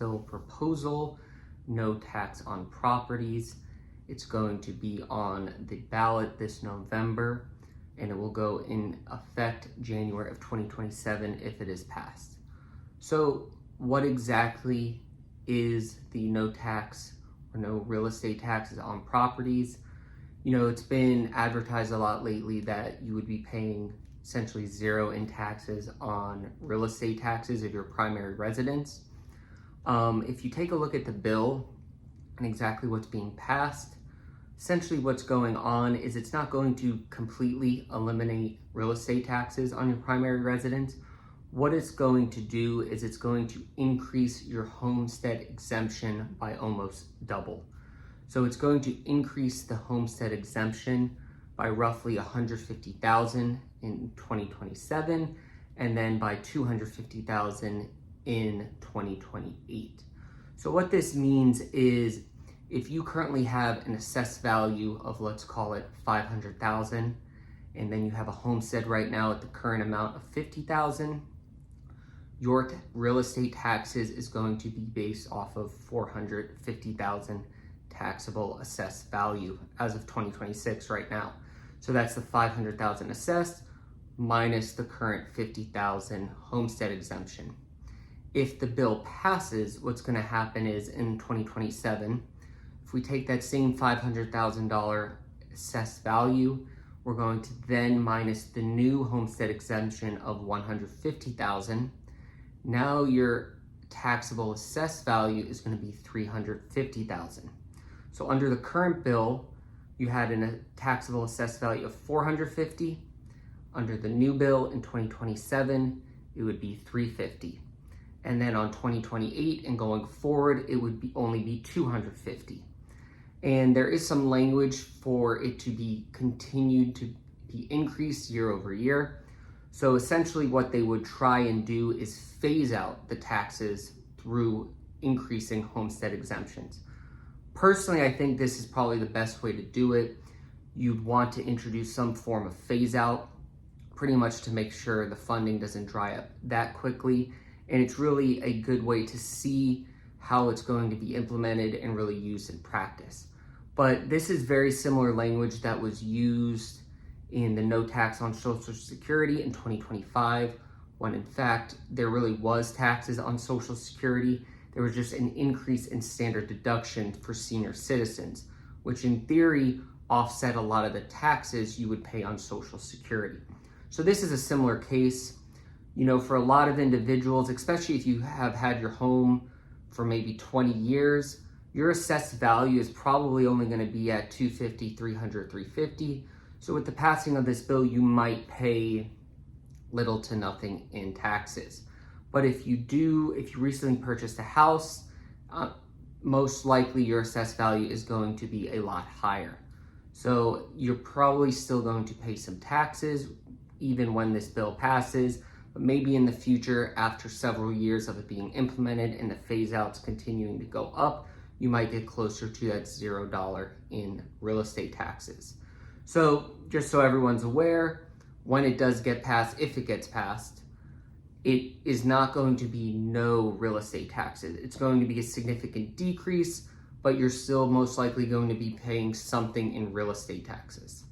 Bill proposal, no tax on properties. It's going to be on the ballot this November, and it will go in effect January of 2027 if it is passed. So what exactly is the no tax or no real estate taxes on properties? You know, it's been advertised a lot lately that you would be paying essentially zero in taxes on real estate taxes of your primary residence. If you take a look at the bill and exactly what's being passed, essentially what's going on is it's not going to completely eliminate real estate taxes on your primary residence. What it's going to do is it's going to increase your homestead exemption by almost double. So it's going to increase the homestead exemption by roughly $150,000 in 2027, and then by $250,000 in 2028. So what this means is if you currently have an assessed value of, let's call it $500,000, and then you have a homestead right now at the current amount of $50,000, your real estate taxes is going to be based off of $450,000 taxable assessed value as of 2026 right now. So that's the $500,000 assessed minus the current $50,000 homestead exemption. If the bill passes, what's going to happen is in 2027, if we take that same $500,000 assessed value, we're going to then minus the new homestead exemption of $150,000. Now your taxable assessed value is going to be $350,000. So under the current bill, you had a taxable assessed value of $450,000. Under the new bill in 2027, it would be $350,000. And then on 2028 and going forward, it would only be $250,000. And there is some language for it to be continued to be increased year over year. So essentially what they would try and do is phase out the taxes through increasing homestead exemptions. Personally, I think this is probably the best way to do it. You'd want to introduce some form of phase out, pretty much to make sure the funding doesn't dry up that quickly. And it's really a good way to see how it's going to be implemented and really used in practice. But this is very similar language that was used in the no tax on Social Security in 2025, when in fact there really was taxes on Social Security. There was just an increase in standard deduction for senior citizens, which in theory offset a lot of the taxes you would pay on Social Security. So this is a similar case. You know, for a lot of individuals, especially if you have had your home for maybe 20 years, your assessed value is probably only going to be at $250,000, $300,000, $350,000. So with the passing of this bill, you might pay little to nothing in taxes. But if you recently purchased a house, most likely your assessed value is going to be a lot higher. So you're probably still going to pay some taxes even when this bill passes, but maybe in the future, after several years of it being implemented and the phase outs continuing to go up, you might get closer to that $0 in real estate taxes. So just so everyone's aware, when it does get passed, if it gets passed, it is not going to be no real estate taxes. It's going to be a significant decrease, but you're still most likely going to be paying something in real estate taxes.